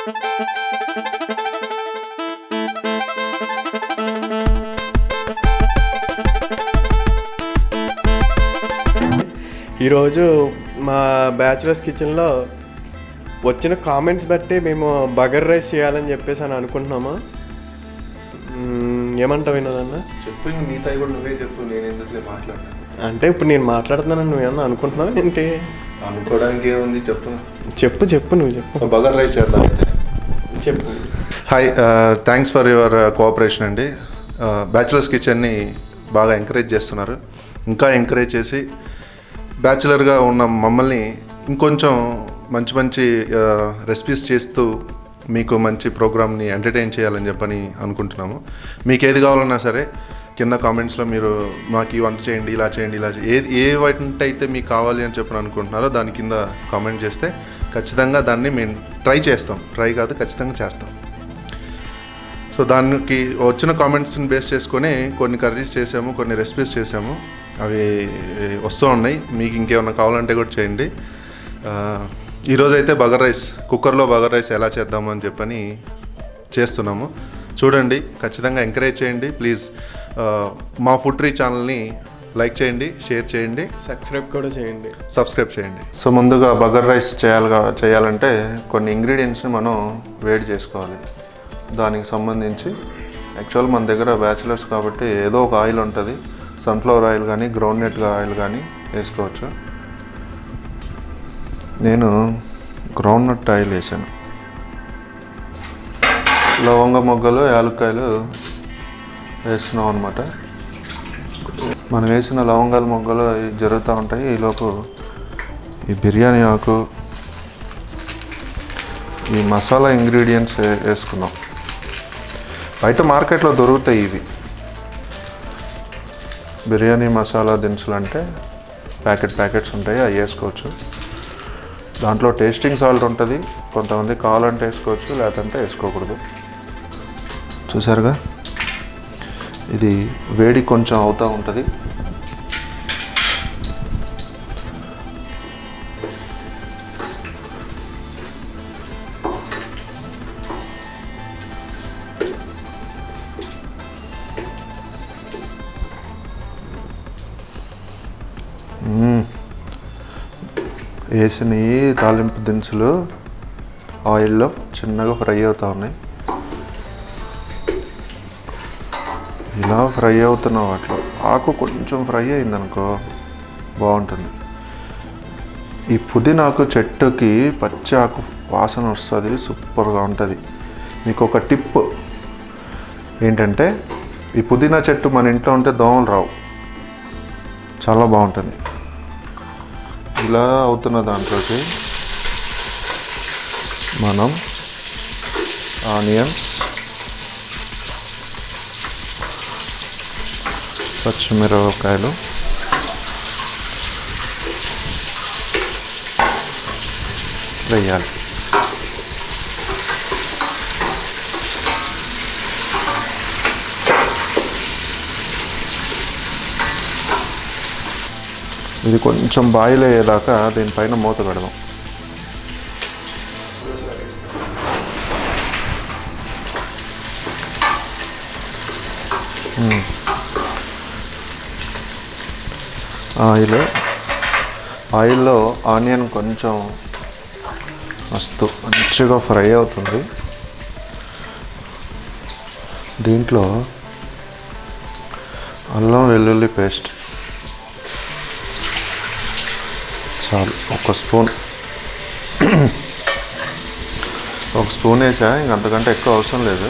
ఈరోజు మా బ్యాచిలర్స్ కిచెన్లో వచ్చిన కామెంట్స్ బట్టి మేము బగర్ రైస్ చేయాలని చెప్పేసి అని అనుకుంటున్నాము. ఏమంటావు వినోదన్న? చెప్పు, మిగతా కూడా నువ్వే చెప్పు, నేను ఎందుకు మాట్లాడినా. అంటే ఇప్పుడు నేను మాట్లాడుతున్నాను, నువ్వేమన్నా అనుకుంటున్నావు ఏంటి? అనుకోవడానికి ఏముంది, చెప్పు నువ్వు చెప్పు. సో బగర్ రైస్ చేద్దాం అయితే. చెప్పు. Hi, thanks for your cooperation అండి. బ్యాచిలర్స్ కిచెన్ని బాగా ఎంకరేజ్ చేస్తున్నారు. ఇంకా ఎంకరేజ్ చేసి బ్యాచిలర్గా ఉన్న మమ్మల్ని ఇంకొంచెం మంచి మంచి రెసిపీస్ చేస్తూ మీకు మంచి ప్రోగ్రామ్ని ఎంటర్టైన్ చేయాలని చెప్పని అనుకుంటున్నాము. మీకు ఏది కావాలన్నా సరే కింద కామెంట్స్లో మీరు మాకు ఈ వంట చేయండి, ఇలా చేయండి, ఏ వంట అయితే మీకు కావాలి అని చెప్పని అనుకుంటున్నారో దాని కింద కామెంట్ చేస్తే ఖచ్చితంగా దాన్ని మేము ట్రై కాదు ఖచ్చితంగా చేస్తాం. సో దానికి వచ్చిన కామెంట్స్ని బేస్ చేసుకొని కొన్ని కర్రీస్ చేసాము, కొన్ని రెసిపీస్ చేసాము. అవి వస్తూ ఉన్నాయి. మీకు ఇంకేమన్నా కావాలంటే కూడా చేయండి. ఈరోజైతే బగర్ రైస్, కుక్కర్లో బగర్ రైస్ ఎలా చేద్దాము అని చెప్పని చేస్తున్నాము. చూడండి, ఖచ్చితంగా ఎంకరేజ్ చేయండి ప్లీజ్. మా ఫుడ్ ట్రీ ఛానల్ని లైక్ చేయండి, షేర్ చేయండి, సబ్స్క్రైబ్ చేయండి. సో ముందుగా బగర్ రైస్ చేయాలంటే కొన్ని ఇంగ్రీడియంట్స్ని మనం వేడి చేసుకోవాలి. దానికి సంబంధించి యాక్చువల్ మన దగ్గర బ్యాచిలర్స్ కాబట్టి ఏదో ఒక ఆయిల్ ఉంటుంది. సన్ఫ్లవర్ ఆయిల్ కానీ గ్రౌండ్నట్ ఆయిల్ కానీ వేసుకోవచ్చు. నేను గ్రౌండ్నట్ ఆయిల్ వేసాను. లవంగ మొగ్గలు, యాలక్కాయలు వేస్తున్నాం అనమాట. మనం వేసిన లవంగాల మొగ్గలు జరుగుతూ ఉంటాయి. ఈలోపు ఈ బిర్యానీ ఆకు, ఈ మసాలా ఇంగ్రీడియంట్స్ వేసుకున్నాం. బయట మార్కెట్లో దొరుకుతాయి ఇవి బిర్యానీ మసాలా దినుసులు, అంటే ప్యాకెట్స్ ఉంటాయి, అవి వేసుకోవచ్చు. దాంట్లో టేస్టింగ్ సాల్ట్ ఉంటుంది. కొంతమంది కావాలంటే వేసుకోవచ్చు, లేదంటే వేసుకోకూడదు. చూసారుగా, ఇది వేడి కొంచెం అవుతూ ఉంటుంది. వేసిన ఈ తాలింపు దినుసులు ఆయిల్లో చిన్నగా ఫ్రై అవుతూ ఉన్నాయి. ఇలా ఫ్రై అవుతున్న వాటిలో ఆకు కొంచెం ఫ్రై అయిందనుకో బాగుంటుంది. ఈ పుదీనాకు చెట్టుకి పచ్చి ఆకు వాసన వస్తుంది, సూపర్గా ఉంటుంది. మీకు ఒక టిప్ ఏంటంటే, ఈ పుదీనా చెట్టు మన ఇంట్లో ఉంటే దోమలు రావు, చాలా బాగుంటుంది. ఇలా అవుతున్న దాంట్లోకి మనం ఆనియన్స్, పచ్చిమిరపకాయలు, వేయాలి. ఇది కొంచెం బాయిల్ అయ్యేదాకా దీనిపైన మూత పెడదాం. ఆయిల్లో ఆనియన్ కొంచెం మంచిగా ఫ్రై అవుతుంది. దీంట్లో అల్లం వెల్లుల్లి పేస్ట్ చాలు, ఒక స్పూన్ వేసా, ఇంకంతకంటే ఎక్కువ అవసరం లేదు.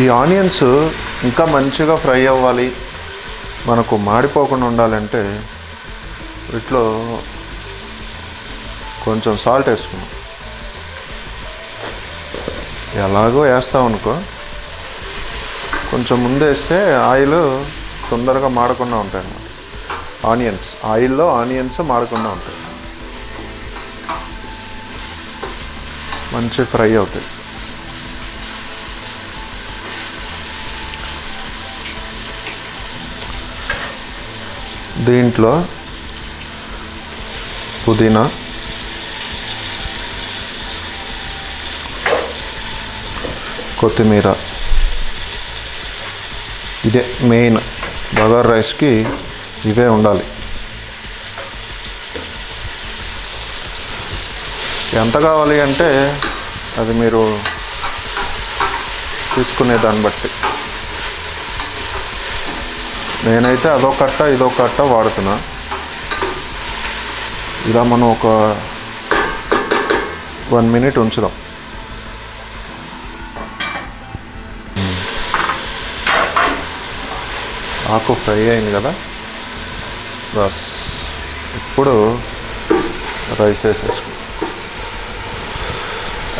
ఈ ఆనియన్స్ ఇంకా మంచిగా ఫ్రై అవ్వాలి, మనకు మాడిపోకుండా ఉండాలంటే వీటిలో కొంచెం సాల్ట్ వేసుకున్నాం. ఎలాగో వేస్తాం అనుకో, కొంచెం ముందు వేస్తే ఆయిల్ తొందరగా మాడకుండా ఉంటాయి అన్నమాట. ఆయిల్లో ఆనియన్స్ మాడకుండా ఉంటాయి, మంచి ఫ్రై అవుతాయి. దీంట్లో పుదీనా, కొత్తిమీర, ఇదే మెయిన్ బగారా రైస్కి ఇవే ఉండాలి. ఎంత కావాలి అంటే అది మీరు తీసుకునే దాన్ని బట్టి. నేనైతే అదో కట్ట ఇదో కట్ట వాడుతున్నా. ఇలా మనం ఒక 1 minute ఉంచుదాం. ఆకు ఫ్రై అయింది కదా, బస్ ఇప్పుడు రైస్ వేసేసుకో.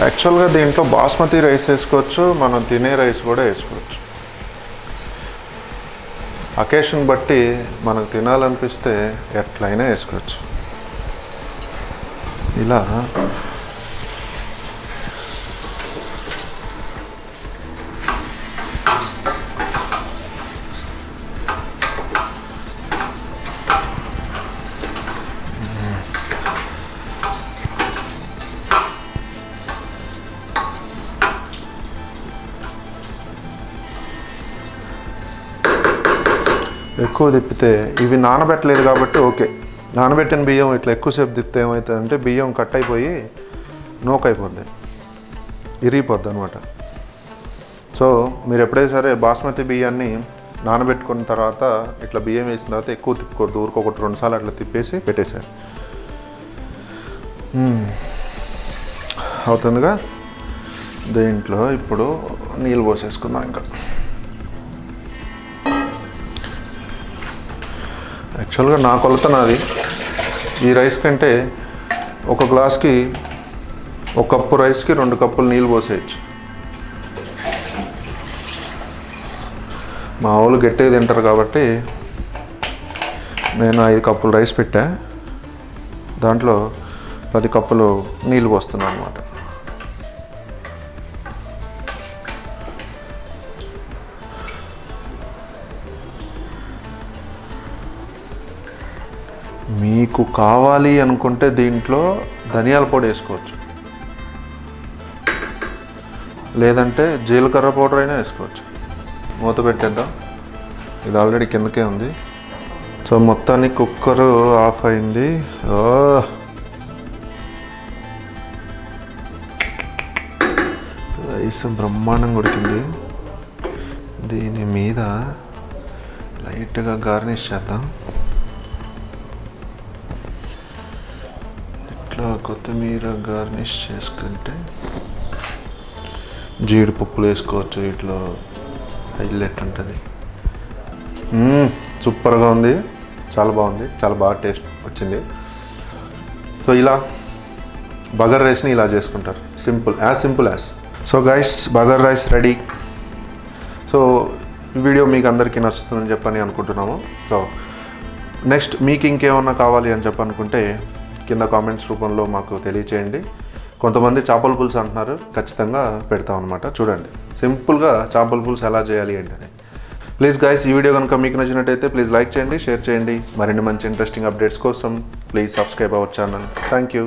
యాక్చువల్గా దీంట్లో బాస్మతి రైస్ వేసుకోవచ్చు, మనం తినే రైస్ కూడా వేసుకోవచ్చు. అకేషన్ బట్టి మనకు తినాలనిపిస్తే ఎట్లయినా వేసుకోవచ్చు. ఇలా ఎక్కువ తిప్పితే, ఇవి నానబెట్టలేదు కాబట్టి ఓకే. నానబెట్టిన బియ్యం ఇట్లా ఎక్కువసేపు తిప్పితే ఏమవుతుందంటే బియ్యం కట్ అయిపోయి నోకైపోద్ది, ఇరిగిపోద్ది అనమాట. సో మీరు ఎప్పుడైనా సరే బాస్మతి బియ్యాన్ని నానబెట్టుకున్న తర్వాత ఇట్లా బియ్యం వేసిన తర్వాత ఎక్కువ తిప్పుకోవద్దు. ఊరికొకటి 2 సార్లు అట్లా తిప్పేసి పెట్టేశారు. అవుతుందిగా. దీంట్లో ఇప్పుడు నీళ్ళు పోసేసుకుందాం. ఇంకా యాక్చువల్గా నా కొలత నాది. ఈ రైస్ కంటే ఒక గ్లాస్కి 1 కప్పు రైస్కి 2 కప్పులు నీళ్ళు పోసేయచ్చు. మా వాళ్ళు గట్టిగా తింటారు కాబట్టి నేను 5 కప్పులు రైస్ పెట్టా, దాంట్లో 10 కప్పులు నీళ్ళు పోస్తున్నాను అన్నమాట. మీకు కావాలి అనుకుంటే దీంట్లో ధనియాల పొడి వేసుకోవచ్చు, లేదంటే జీలకర్ర పౌడర్ అయినా వేసుకోవచ్చు. మూత పెట్టేద్దాం. ఇది ఆల్రెడీ కిందకే ఉంది. సో మొత్తానికి కుక్కర్ ఆఫ్ అయింది. రైస్ బ్రహ్మాండంగా ఉడికింది. దీని మీద లైట్గా గార్నిష్ చేద్దాం. ఇట్లా కొత్తిమీర గార్నిష్ చేసుకుంటే జీడిపప్పులు వేసుకోవచ్చు. ఇట్లా హైలైట్ ఉంటుంది. సూపర్గా ఉంది, చాలా బాగుంది, చాలా బాగా టేస్ట్ వచ్చింది. సో ఇలా బగారా రైస్ని ఇలా చేసుకుంటారు, simple as. So guys, bagara rice ready. So ఈ వీడియో మీకు అందరికీ నచ్చుతుందని చెప్పని అనుకుంటున్నాము. సో నెక్స్ట్ మీకు ఇంకేమన్నా కావాలి అని చెప్పనుకుంటే కింద కామెంట్స్ రూపంలో మాకు తెలియచేయండి. కొంతమంది చేపల పులుసు అంటున్నారు, ఖచ్చితంగా పెడతాం అనమాట. చూడండి సింపుల్గా చేపల పులుసు ఎలా చేయాలి ఏంటని. ప్లీజ్ గైస్, ఈ వీడియో కనుక మీకు నచ్చినట్టయితే ప్లీజ్ లైక్ చేయండి, షేర్ చేయండి. మరిన్ని మంచి ఇంట్రెస్టింగ్ అప్డేట్స్ కోసం please subscribe our channel. Thank you.